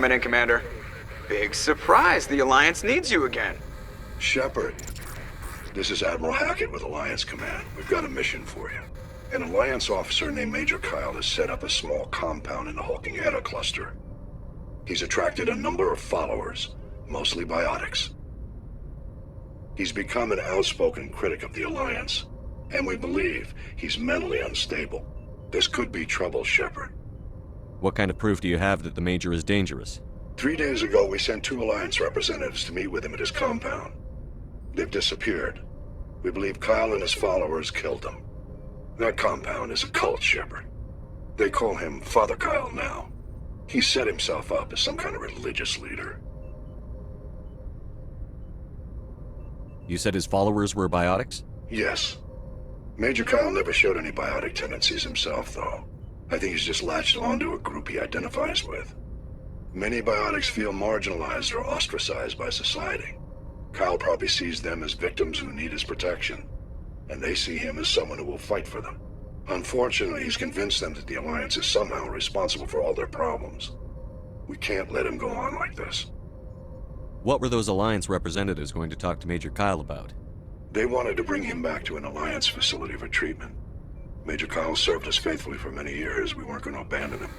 coming in, Commander. Big surprise, the Alliance needs you again. Shepard, this is Admiral Hackett with Alliance Command. We've got a mission for you. An Alliance officer named Major Kyle has set up a small compound in the Hulking Eta cluster. He's attracted a number of followers, mostly biotics. He's become an outspoken critic of the Alliance, and we believe he's mentally unstable. This could be trouble, Shepard. What kind of proof do you have that the Major is dangerous? 3 days ago, we sent 2 Alliance representatives to meet with him at his compound. They've disappeared. We believe Kyle and his followers killed him. That compound is a cult, Shepard. They call him Father Kyle now. He set himself up as some kind of religious leader. You said his followers were biotics? Yes. Major Kyle never showed any biotic tendencies himself, though. I think he's just latched onto a group he identifies with. Many biotics feel marginalized or ostracized by society. Kyle probably sees them as victims who need his protection, and they see him as someone who will fight for them. Unfortunately, he's convinced them that the Alliance is somehow responsible for all their problems. We can't let him go on like this. What were those Alliance representatives going to talk to Major Kyle about? They wanted to bring him back to an Alliance facility for treatment. Major Kyle served us faithfully for many years. We weren't going to abandon him.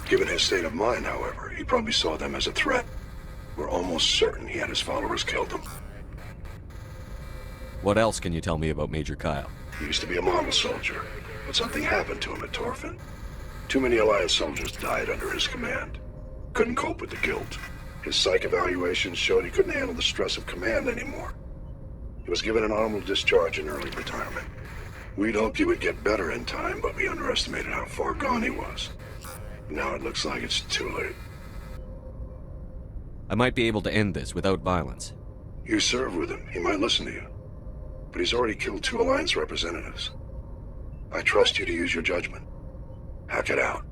Given his state of mind, however, he probably saw them as a threat. We're almost certain he had his followers killed him. What else can you tell me about Major Kyle? He used to be a model soldier, but something happened to him at Torfin. Too many Alliance soldiers died under his command. Couldn't cope with the guilt. His psych evaluations showed he couldn't handle the stress of command anymore. He was given an honorable discharge in early retirement. We'd hoped he would get better in time, but we underestimated how far gone he was. Now it looks like it's too late. I might be able to end this without violence. You served with him. He might listen to you. But he's already killed 2 Alliance representatives. I trust you to use your judgment. Hack it out.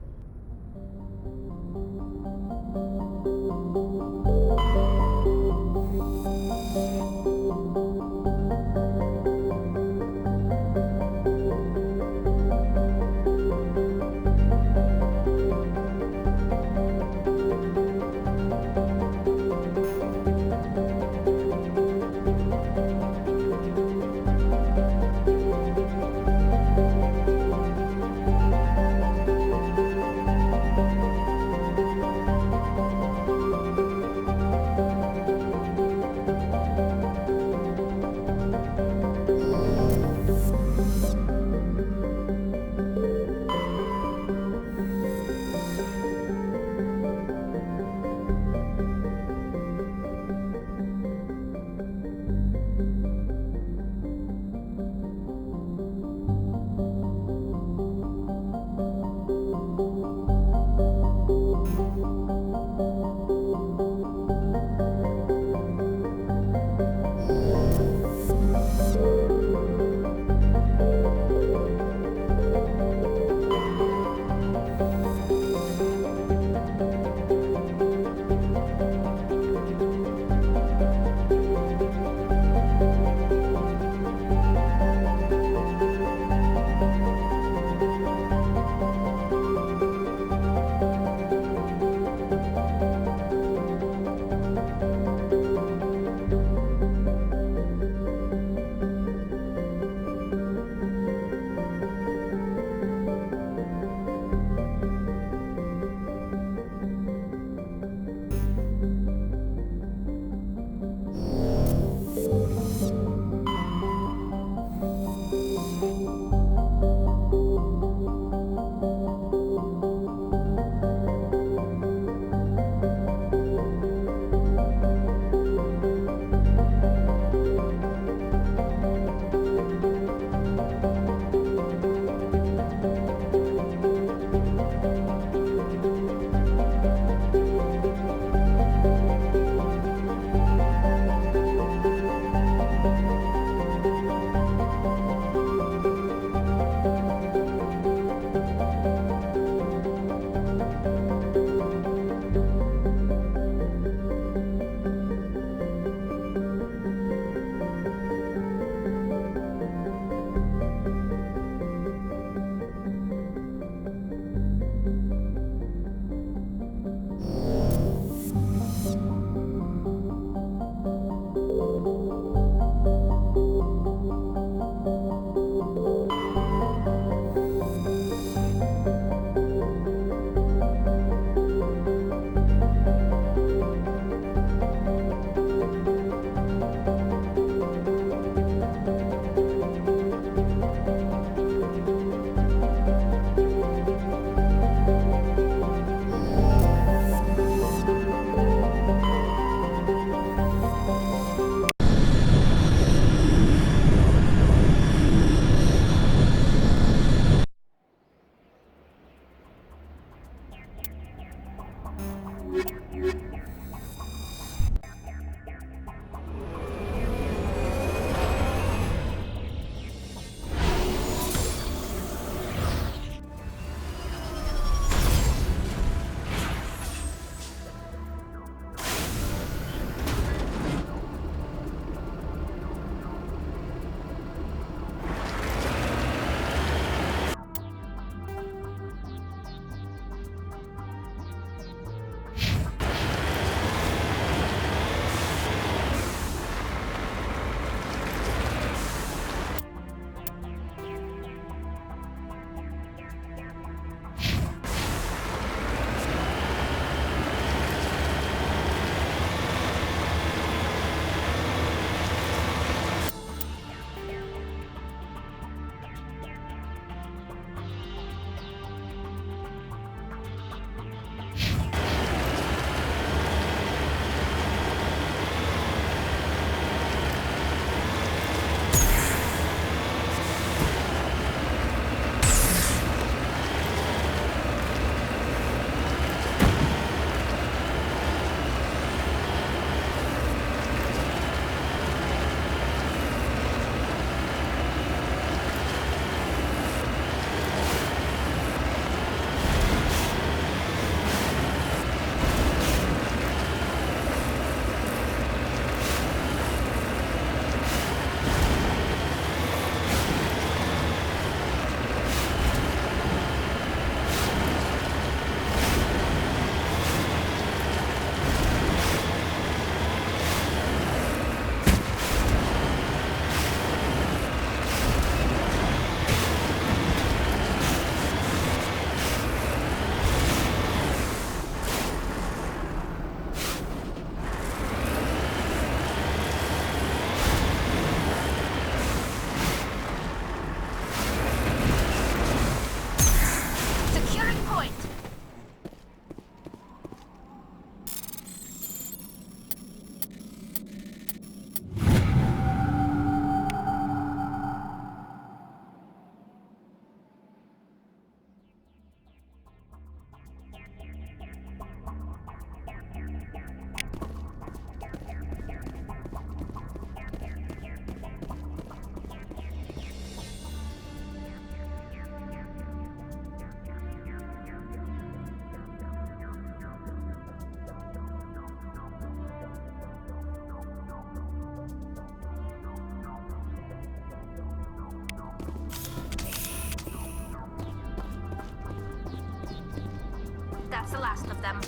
That's the last of them.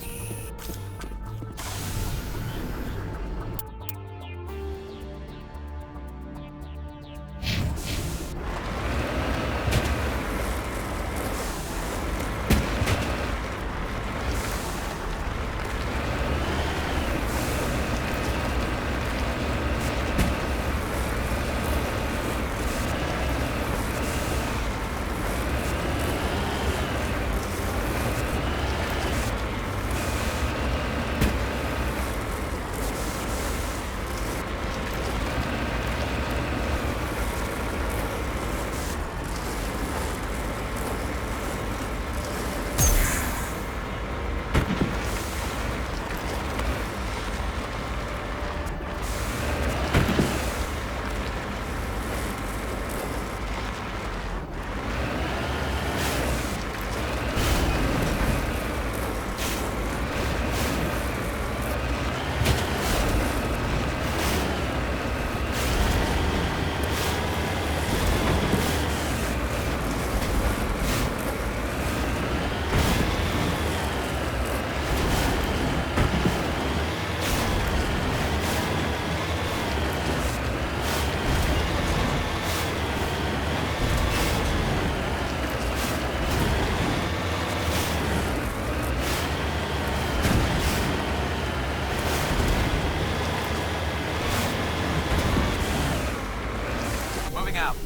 Moving out.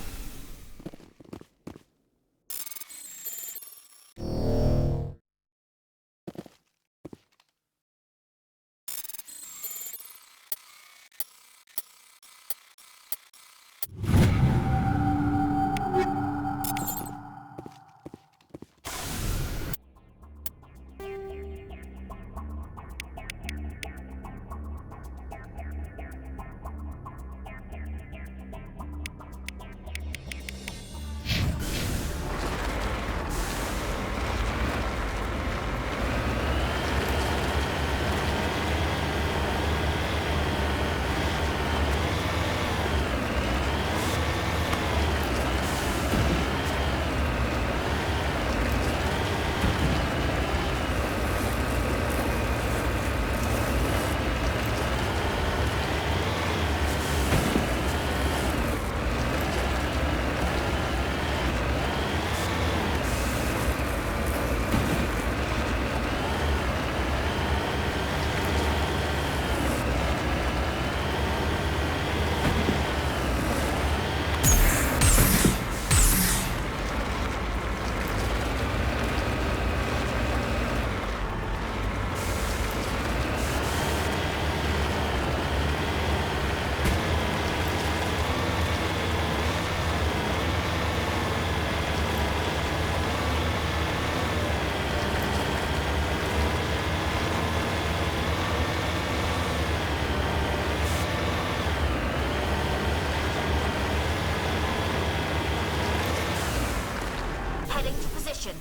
Heading to position.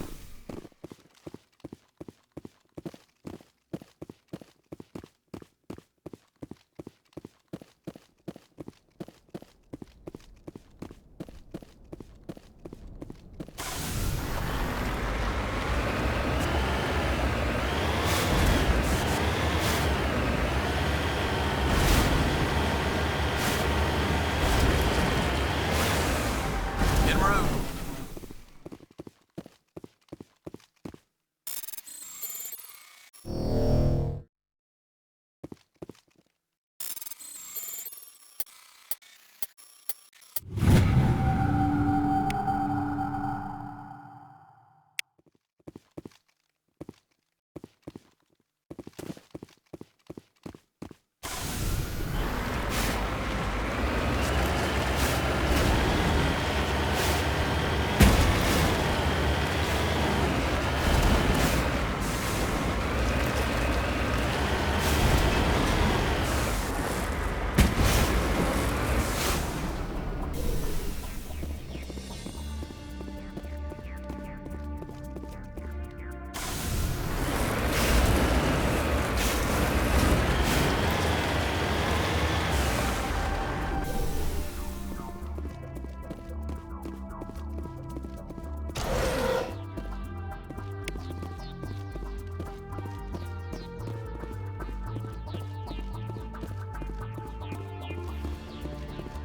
En route.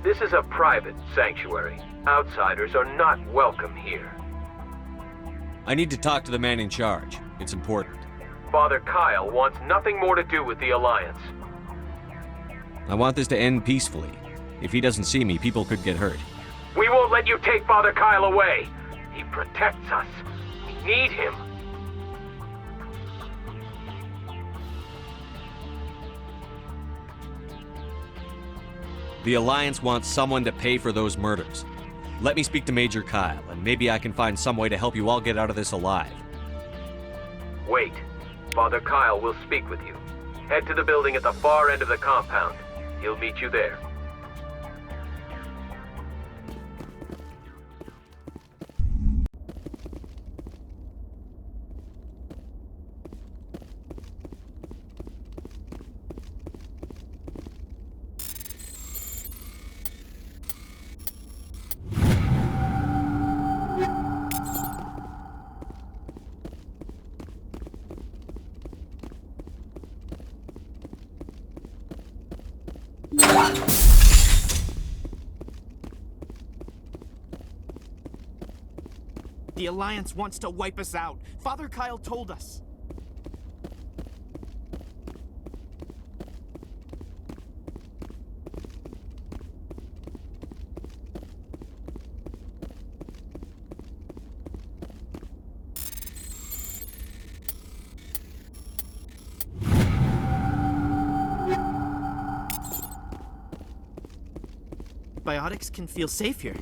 This is a private sanctuary. Outsiders are not welcome here. I need to talk to the man in charge. It's important. Father Kyle wants nothing more to do with the Alliance. I want this to end peacefully. If he doesn't see me, people could get hurt. We won't let you take Father Kyle away. He protects us. We need him. The Alliance wants someone to pay for those murders. Let me speak to Major Kyle, and maybe I can find some way to help you all get out of this alive. Wait. Father Kyle will speak with you. Head to the building at the far end of the compound. He'll meet you there. The Alliance wants to wipe us out. Father Kyle told us. Biotics can feel safe here.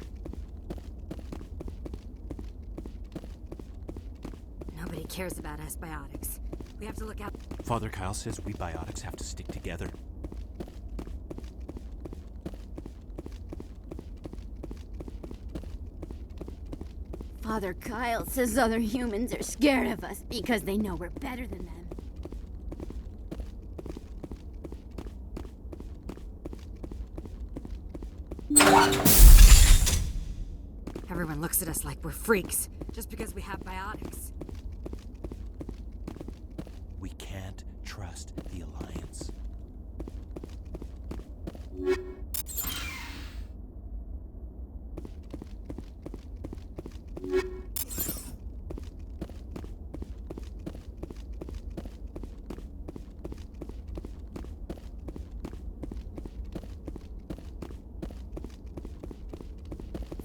Nobody cares about us biotics. We have to look out. Father Kyle says we biotics have to stick together. Father Kyle says other humans are scared of us because they know we're better than them. Everyone looks at us like we're freaks, just because we have biotics. We can't trust the Alliance.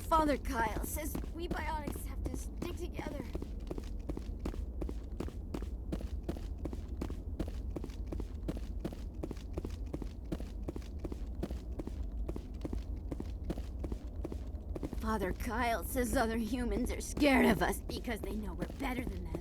Father Kyle says we biotics have to stick together. Father Kyle says other humans are scared of us because they know we're better than them.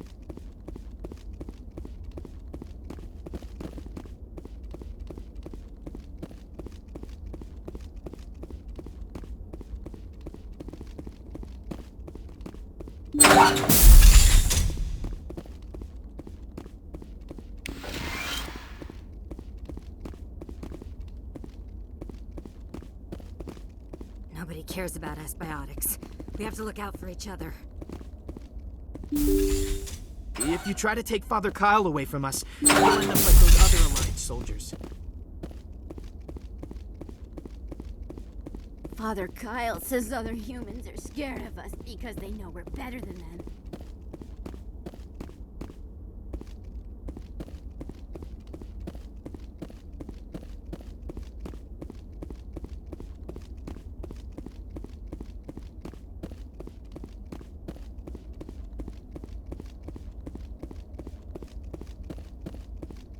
Nobody cares about us biotics. We have to look out for each other. If you try to take Father Kyle away from us, you'll end up like those other Alliance soldiers. Father Kyle says other humans are scared of us because they know we're better than them.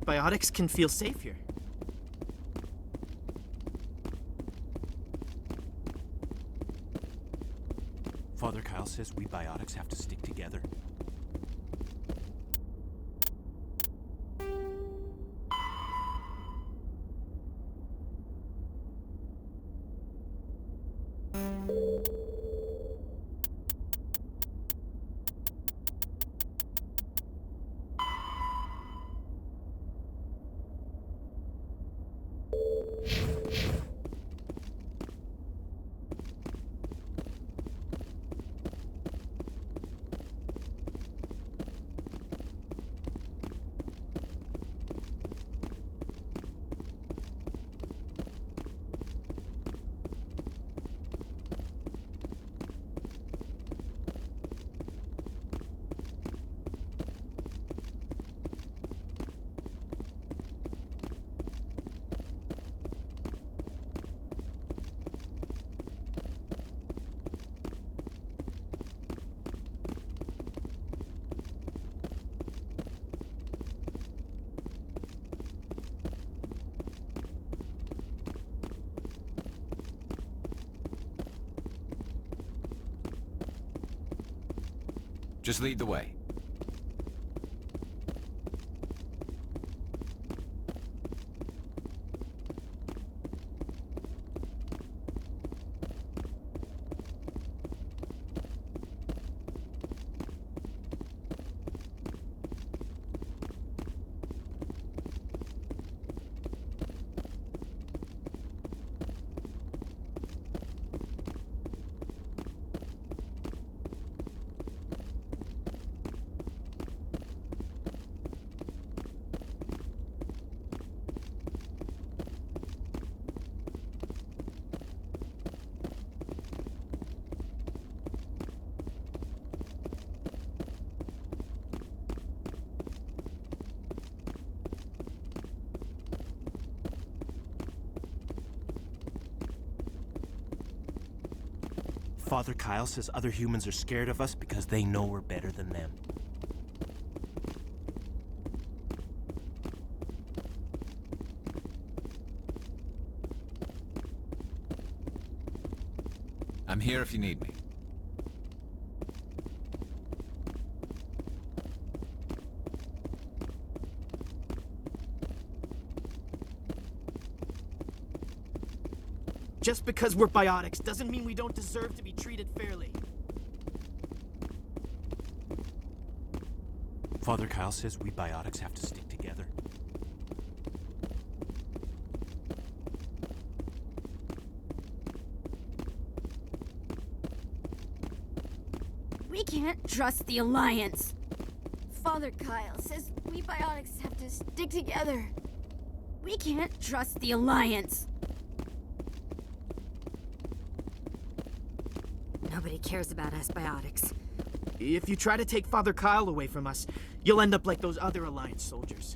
Biotics can feel safe here. Father Kyle says we biotics have to stick together. Just lead the way. Father Kyle says other humans are scared of us because they know we're better than them. I'm here if you need me. Just because we're biotics doesn't mean we don't deserve to be treated fairly. Father Kyle says we biotics have to stick together. We can't trust the Alliance. Father Kyle says we biotics have to stick together. We can't trust the Alliance. Nobody cares about us biotics. If you try to take Father Kyle away from us, you'll end up like those other Alliance soldiers.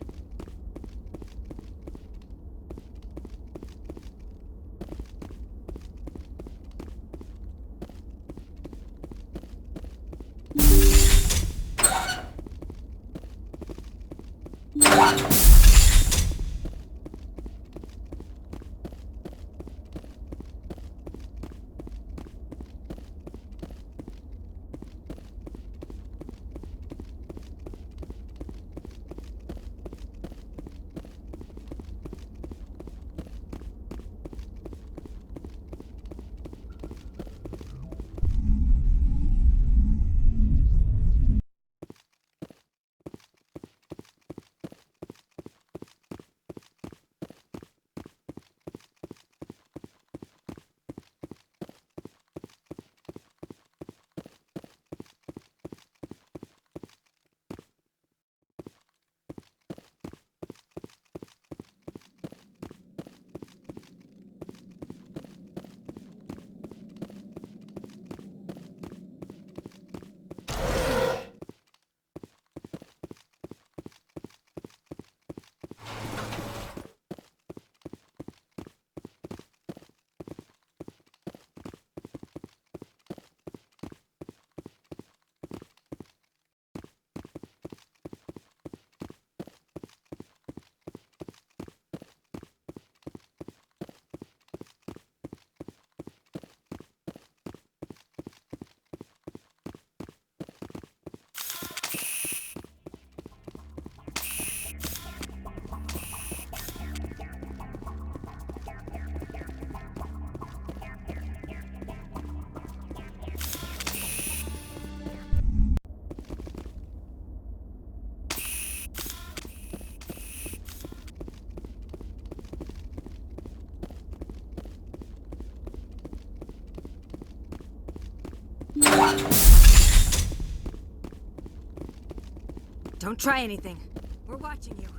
Don't try anything. We're watching you.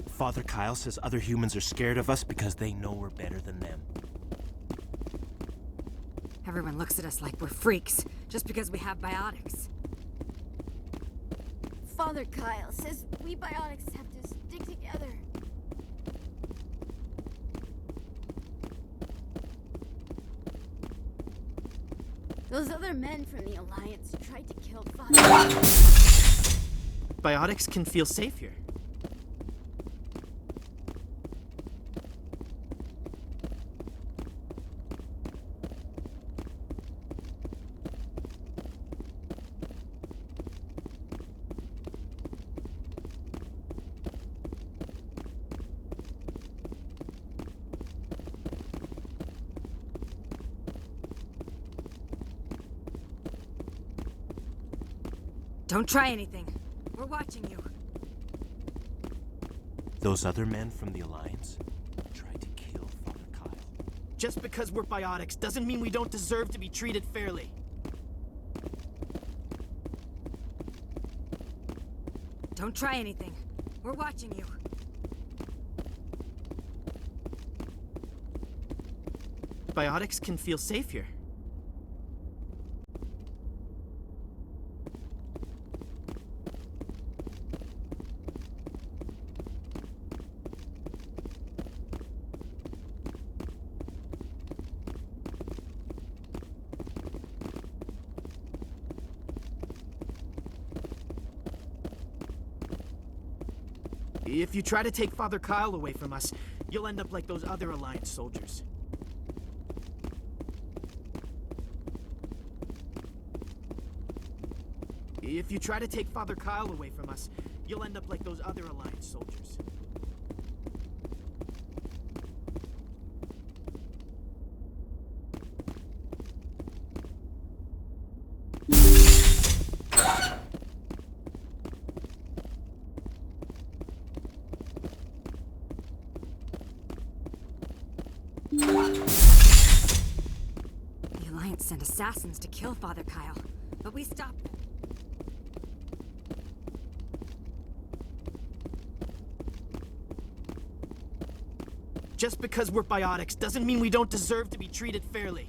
Father Kyle says other humans are scared of us because they know we're better than them. Everyone looks at us like we're freaks, just because we have biotics. Father Kyle says we biotics have to stick together. Those other men from the Alliance tried to kill Father. Biotics can feel safe here. Don't try anything. We're watching you. Those other men from the Alliance tried to kill Father Kyle. Just because we're biotics doesn't mean we don't deserve to be treated fairly. Don't try anything. We're watching you. Biotics can feel safe here. If you try to take Father Kyle away from us, you'll end up like those other Alliance soldiers. If you try to take Father Kyle away from us, you'll end up like those other Alliance soldiers. The Alliance sent assassins to kill Father Kyle, but we stopped them. Just because we're biotics doesn't mean we don't deserve to be treated fairly.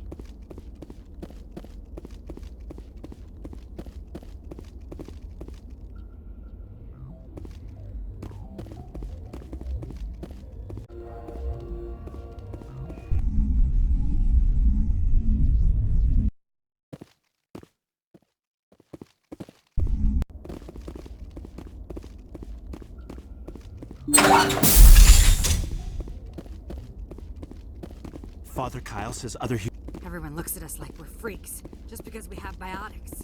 Father Kyle says other Everyone looks at us like we're freaks, just because we have biotics.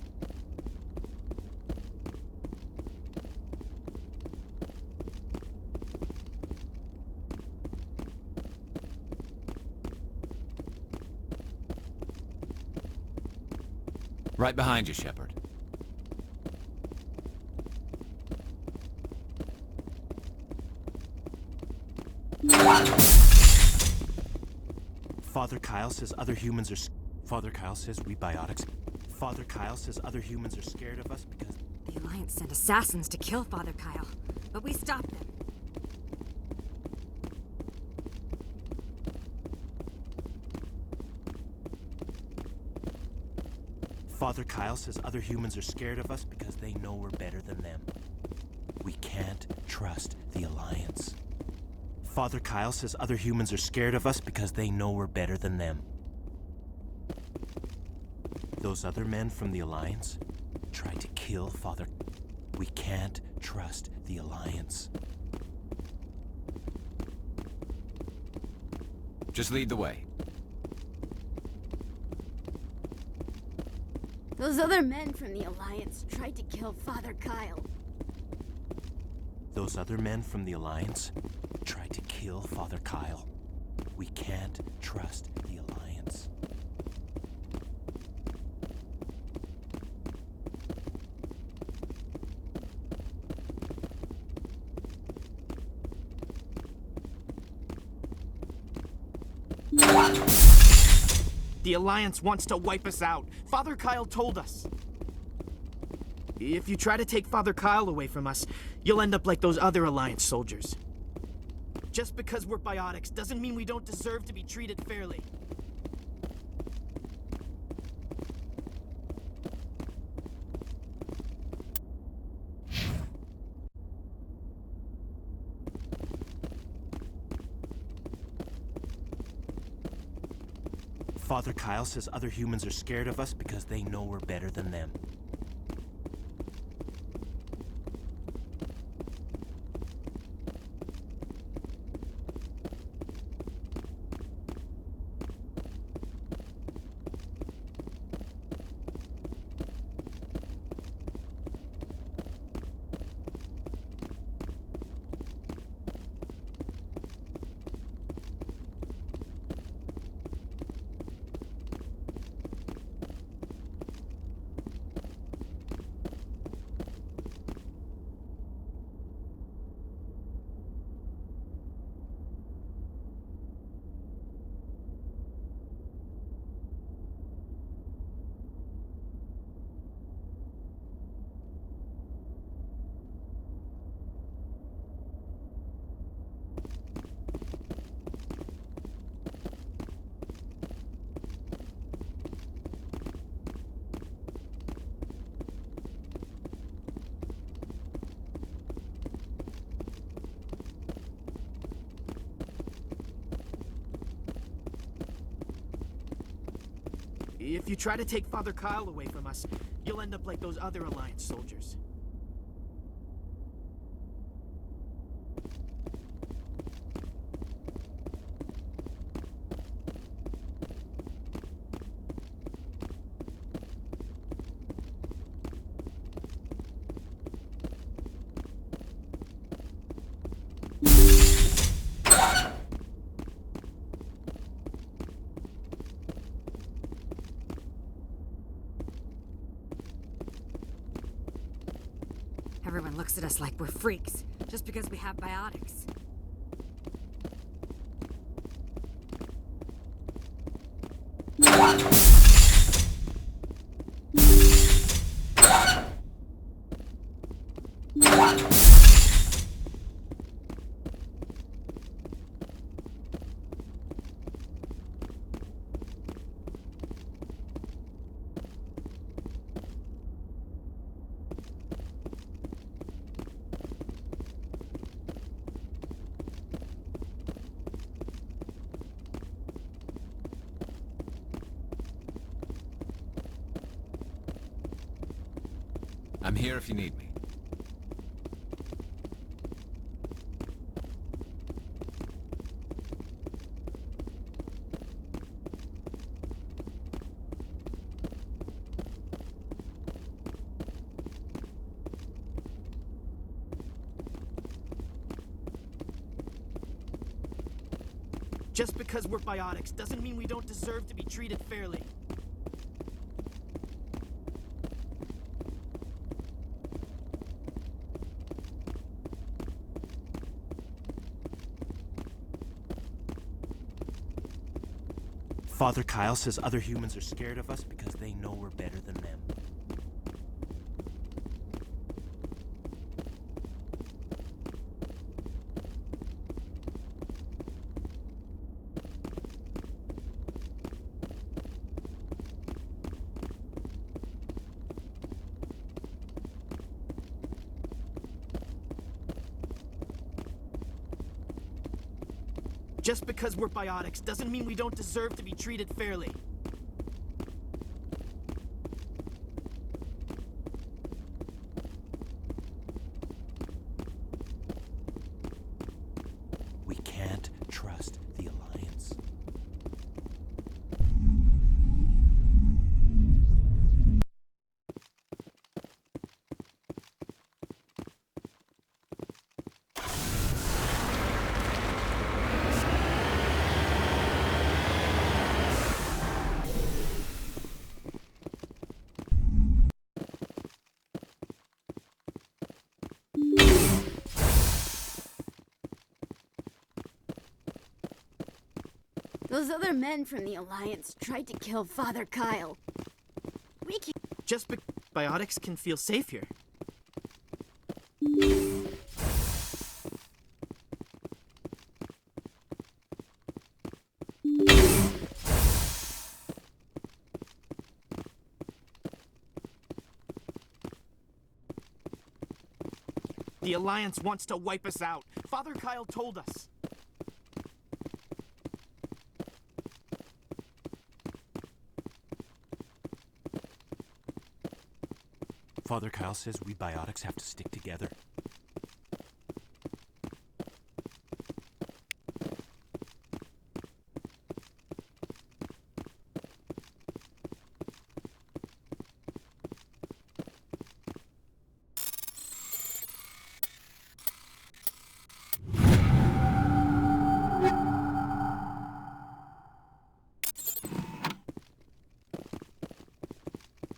Right behind you, Shepard. Father Kyle says other humans are. Father Kyle says we biotics. Father Kyle says other humans are scared of us because. The Alliance sent assassins to kill Father Kyle, but we stopped them. Father Kyle says other humans are scared of us because they know we're better than them. We can't trust the Alliance. Father Kyle says other humans are scared of us because they know we're better than them. Those other men from the Alliance tried to kill Father. We can't trust the Alliance. Just lead the way. Those other men from the Alliance tried to kill Father Kyle. Those other men from the Alliance tried to kill Father Kyle. We can't trust the Alliance. The Alliance wants to wipe us out. Father Kyle told us. If you try to take Father Kyle away from us, you'll end up like those other Alliance soldiers. Just because we're biotics doesn't mean we don't deserve to be treated fairly. Father Kyle says other humans are scared of us because they know we're better than them. If you try to take Father Kyle away from us, you'll end up like those other Alliance soldiers. Everyone looks at us like we're freaks, just because we have biotics. I'm here if you need me. Just because we're biotics doesn't mean we don't deserve to be treated fairly. Father Kyle says other humans are scared of us because they know we're better than them. Just because we're biotics doesn't mean we don't deserve to be treated fairly. We can't trust the Alliance. Those other men from the Alliance tried to kill Father Kyle. We can't. Just because biotics can feel safe here. The Alliance wants to wipe us out. Father Kyle told us. Father Kyle says we biotics have to stick together.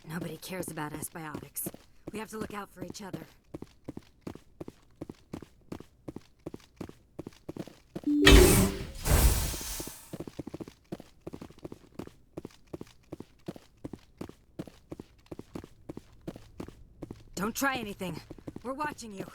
Nobody cares about us biotics. We have to look out for each other. Don't try anything. We're watching you.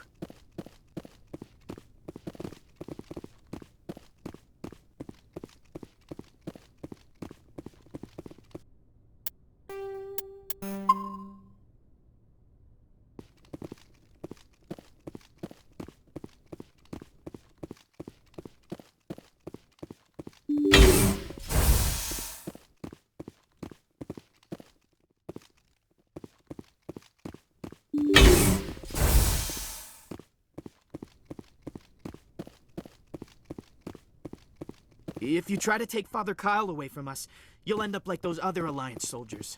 If you try to take Father Kyle away from us, you'll end up like those other Alliance soldiers.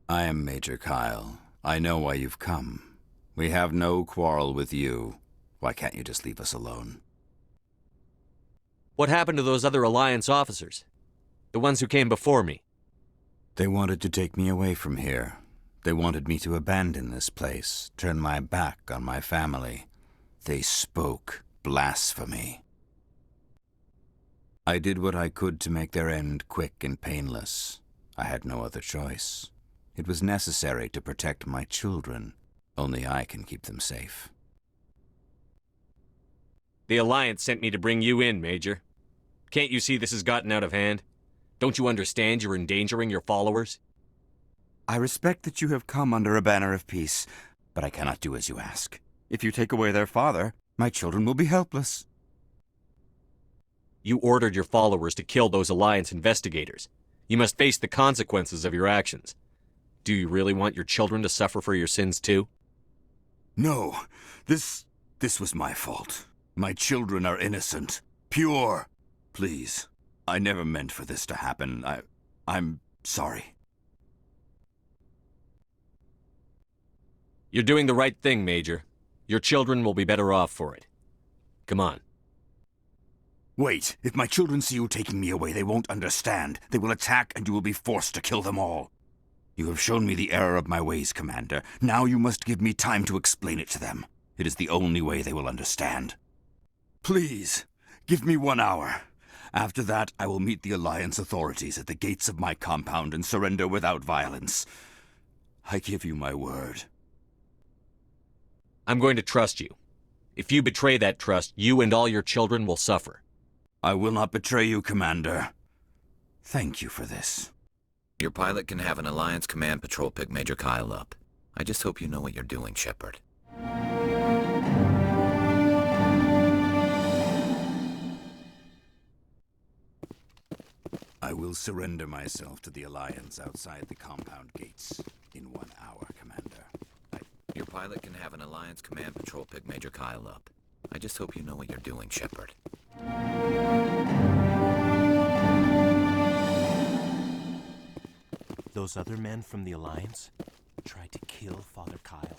I am Major Kyle. I know why you've come. We have no quarrel with you. Why can't you just leave us alone? What happened to those other Alliance officers? The ones who came before me? They wanted to take me away from here. They wanted me to abandon this place, turn my back on my family. They spoke blasphemy. I did what I could to make their end quick and painless. I had no other choice. It was necessary to protect my children. Only I can keep them safe. The Alliance sent me to bring you in, Major. Can't you see this has gotten out of hand? Don't you understand you're endangering your followers? I respect that you have come under a banner of peace, but I cannot do as you ask. If you take away their father, my children will be helpless. You ordered your followers to kill those Alliance investigators. You must face the consequences of your actions. Do you really want your children to suffer for your sins too? No, this was my fault. My children are innocent, pure. Please, I never meant for this to happen. I'm sorry. You're doing the right thing, Major. Your children will be better off for it. Come on. Wait, if my children see you taking me away, they won't understand. They will attack and you will be forced to kill them all. You have shown me the error of my ways, Commander. Now you must give me time to explain it to them. It is the only way they will understand. Please, give me 1 hour. After that, I will meet the Alliance authorities at the gates of my compound and surrender without violence. I give you my word. I'm going to trust you. If you betray that trust, you and all your children will suffer. I will not betray you, Commander. Thank you for this. Your pilot can have an Alliance Command Patrol pick Major Kyle up. I just hope you know what you're doing, Shepard. I will surrender myself to the Alliance outside the compound gates in 1 hour, Commander. Your pilot can have an Alliance Command Patrol pick Major Kyle up. I just hope you know what you're doing, Shepard. Those other men from the Alliance tried to kill Father Kyle.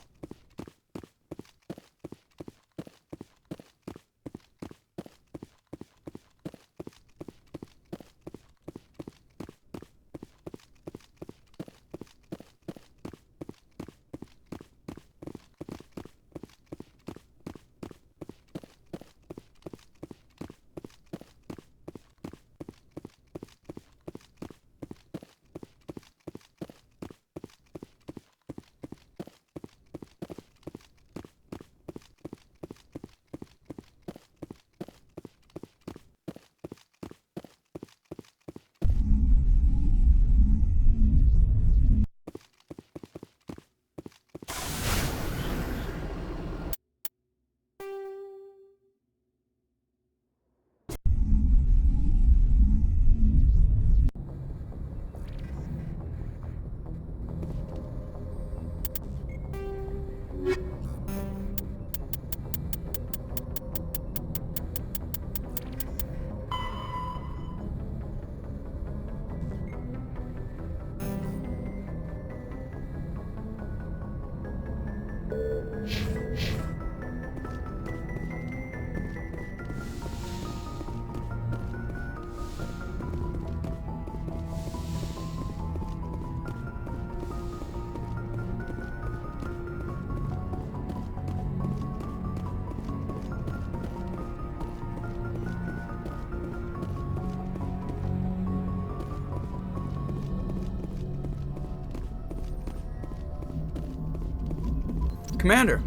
Commander,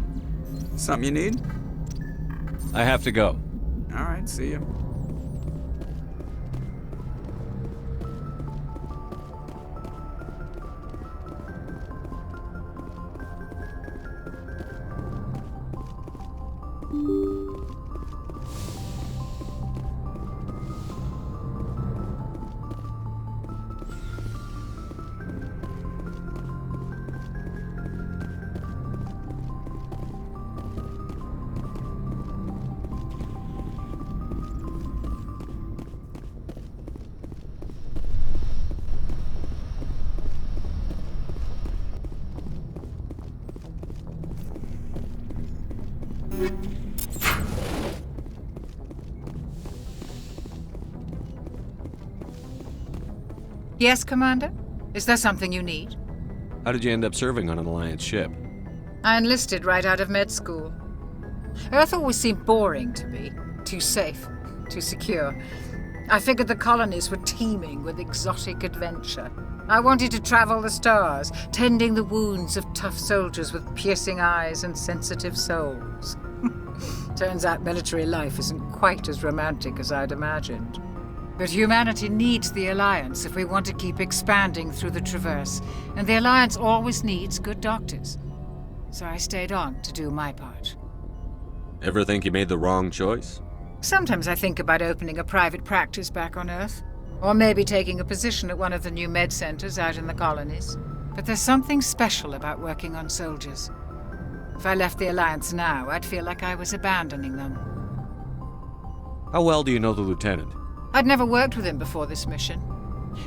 something you need? I have to go. All right, see you. Yes, Commander? Is there something you need? How did you end up serving on an Alliance ship? I enlisted right out of med school. Earth always seemed boring to me. Too safe, too secure. I figured the colonies were teeming with exotic adventure. I wanted to travel the stars, tending the wounds of tough soldiers with piercing eyes and sensitive souls. Turns out military life isn't quite as romantic as I'd imagined. But humanity needs the Alliance if we want to keep expanding through the Traverse, and the Alliance always needs good doctors. So I stayed on to do my part. Ever think you made the wrong choice? Sometimes I think about opening a private practice back on Earth, or maybe taking a position at one of the new med centers out in the colonies. But there's something special about working on soldiers. If I left the Alliance now, I'd feel like I was abandoning them. How well do you know the Lieutenant? I'd never worked with him before this mission,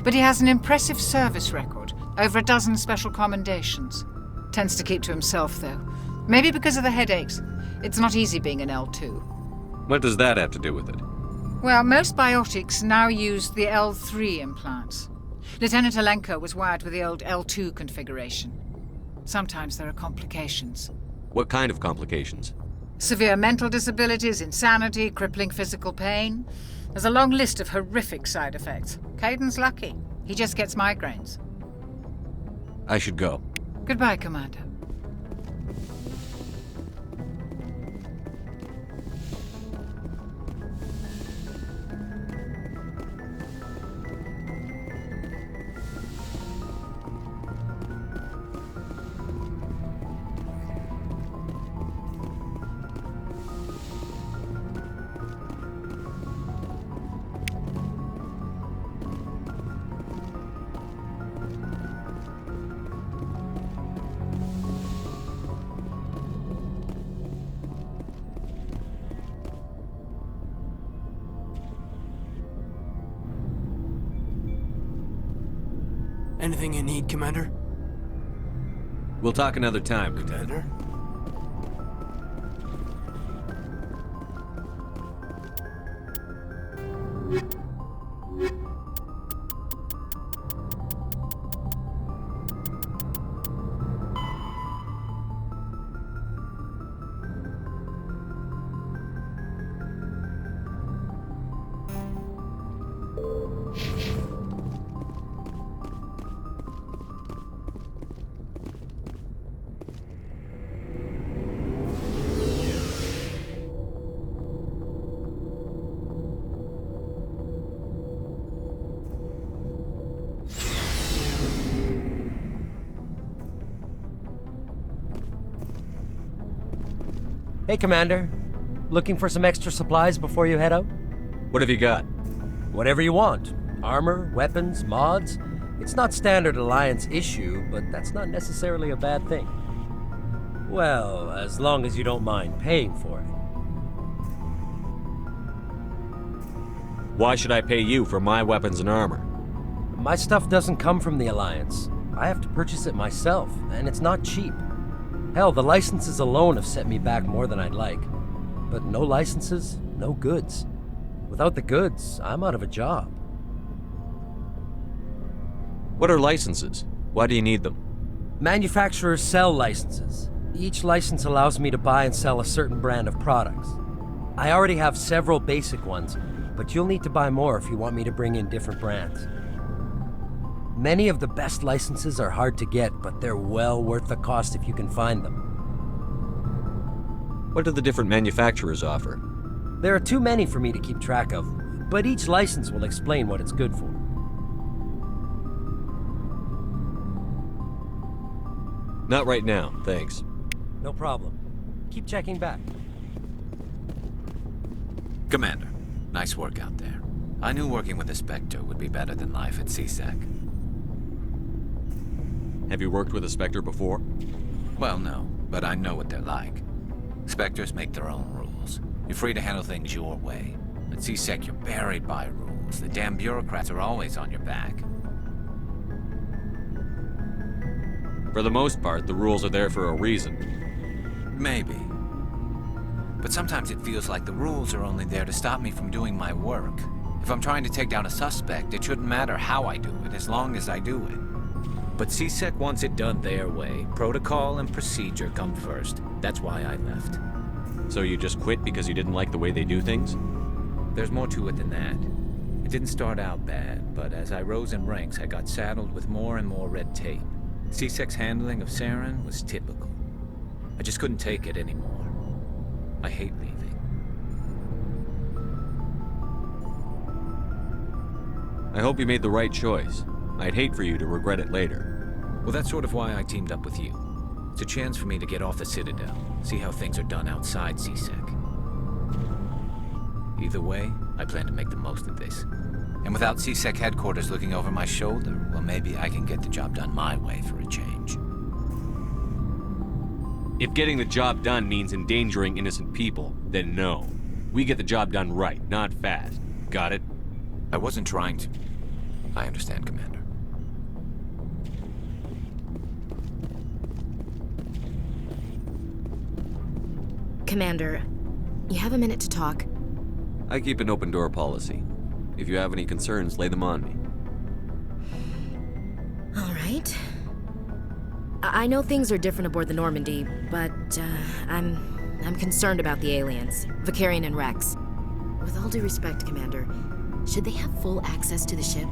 but he has an impressive service record, over a dozen special commendations. Tends to keep to himself, though. Maybe because of the headaches. It's not easy being an L2. What does that have to do with it? Well, most biotics now use the L3 implants. Lieutenant Alenko was wired with the old L2 configuration. Sometimes there are complications. What kind of complications? Severe mental disabilities, insanity, crippling physical pain. There's a long list of horrific side effects. Caden's lucky. He just gets migraines. I should go. Goodbye, Commander. Anything you need, Commander? We'll talk another time, Lieutenant. Commander? Hey, Commander. Looking for some extra supplies before you head out? What have you got? Whatever you want. Armor, weapons, mods. It's not standard Alliance issue, but that's not necessarily a bad thing. Well, as long as you don't mind paying for it. Why should I pay you for my weapons and armor? My stuff doesn't come from the Alliance. I have to purchase it myself, and it's not cheap. Hell, the licenses alone have set me back more than I'd like. But no licenses, no goods. Without the goods, I'm out of a job. What are licenses? Why do you need them? Manufacturers sell licenses. Each license allows me to buy and sell a certain brand of products. I already have several basic ones, but you'll need to buy more if you want me to bring in different brands. Many of the best licenses are hard to get, but they're well worth the cost if you can find them. What do the different manufacturers offer? There are too many for me to keep track of, but each license will explain what it's good for. Not right now, thanks. No problem. Keep checking back. Commander, nice work out there. I knew working with the Spectre would be better than life at CSEC. Have you worked with a Spectre before? Well, no, but I know what they're like. Spectres make their own rules. You're free to handle things your way. At CSEC, you're buried by rules. The damn bureaucrats are always on your back. For the most part, the rules are there for a reason. Maybe. But sometimes it feels like the rules are only there to stop me from doing my work. If I'm trying to take down a suspect, it shouldn't matter how I do it, as long as I do it. But CSEC wants it done their way. Protocol and procedure come first. That's why I left. So you just quit because you didn't like the way they do things? There's more to it than that. It didn't start out bad, but as I rose in ranks, I got saddled with more and more red tape. CSEC's handling of Saren was typical. I just couldn't take it anymore. I hate leaving. I hope you made the right choice. I'd hate for you to regret it later. Well, that's sort of why I teamed up with you. It's a chance for me to get off the Citadel, see how things are done outside CSEC. Either way, I plan to make the most of this. And without CSEC headquarters looking over my shoulder, well, maybe I can get the job done my way for a change. If getting the job done means endangering innocent people, then no. We get the job done right, not fast. Got it? I wasn't trying to. I understand, Commander. Commander, you have a minute to talk? I keep an open door policy. If you have any concerns, lay them on me. All right. I know things are different aboard the Normandy, but I'm concerned about the aliens, Vicarian and Rex. With all due respect, Commander, should they have full access to the ship?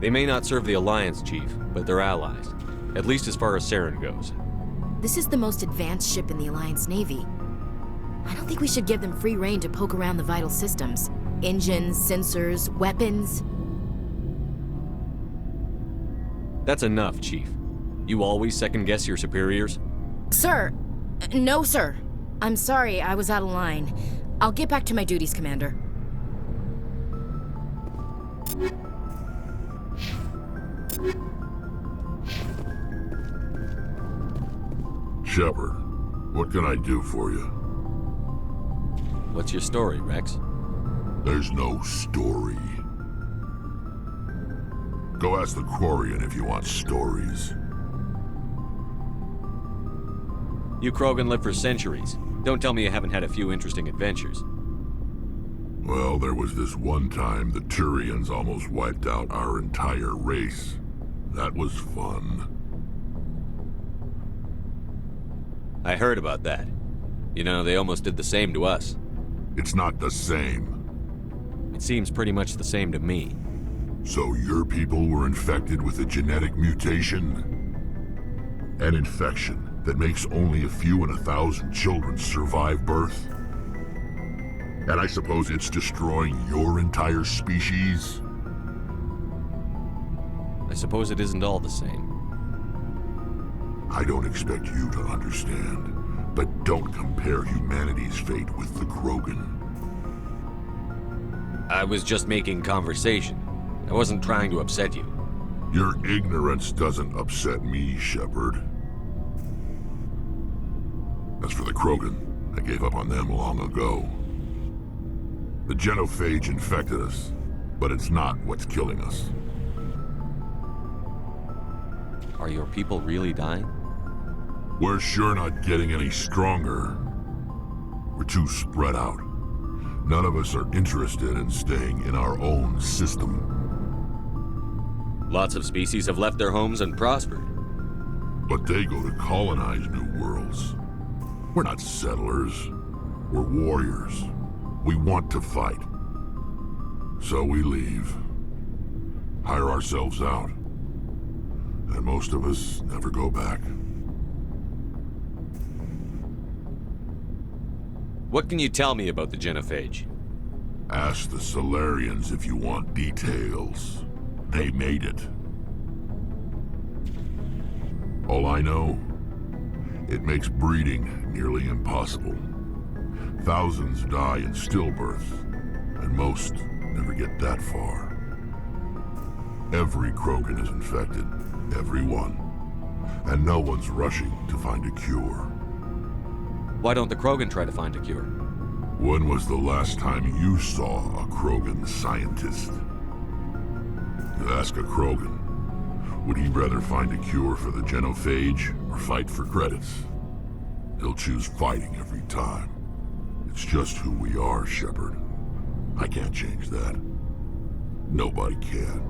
They may not serve the Alliance, Chief, but they're allies. At least as far as Saren goes. This is the most advanced ship in the Alliance Navy. I don't think we should give them free rein to poke around the vital systems. Engines, sensors, weapons. That's enough, Chief. You always second-guess your superiors? Sir! No, sir. I'm sorry, I was out of line. I'll get back to my duties, Commander. Shepard, what can I do for you? What's your story, Rex? There's no story. Go ask the Quarian if you want stories. You Krogan live for centuries. Don't tell me you haven't had a few interesting adventures. Well, there was this one time the Turians almost wiped out our entire race. That was fun. I heard about that. You know, they almost did the same to us. It's not the same. It seems pretty much the same to me. So your people were infected with a genetic mutation? An infection that makes only a few in 1,000 children survive birth? And I suppose it's destroying your entire species? I suppose it isn't all the same. I don't expect you to understand, but don't compare humanity's fate with the Krogan. I was just making conversation. I wasn't trying to upset you. Your ignorance doesn't upset me, Shepard. As for the Krogan, I gave up on them long ago. The genophage infected us, but it's not what's killing us. Are your people really dying? We're sure not getting any stronger. We're too spread out. None of us are interested in staying in our own system. Lots of species have left their homes and prospered. But they go to colonize new worlds. We're not settlers. We're warriors. We want to fight. So we leave. Hire ourselves out. And most of us never go back. What can you tell me about the genophage? Ask the Solarians if you want details. They made it. All I know, it makes breeding nearly impossible. Thousands die in stillbirth, and most never get that far. Every Krogan is infected, every one. And no one's rushing to find a cure. Why don't the Krogan try to find a cure? When was the last time you saw a Krogan scientist? You ask a Krogan, would he rather find a cure for the genophage or fight for credits? He'll choose fighting every time. It's just who we are, Shepard. I can't change that. Nobody can.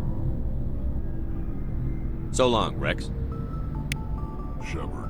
So long, Rex. Shepard.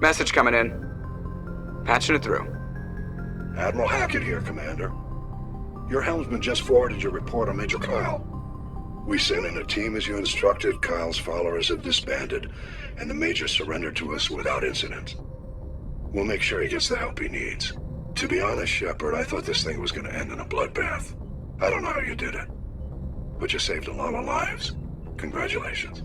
Message coming in. Patching it through. Admiral Hackett here, Commander. Your helmsman just forwarded your report on Major Kyle. We sent in a team as you instructed. Kyle's followers have disbanded, and the Major surrendered to us without incident. We'll make sure he gets the help he needs. To be honest, Shepard, I thought this thing was going to end in a bloodbath. I don't know how you did it, but you saved a lot of lives. Congratulations.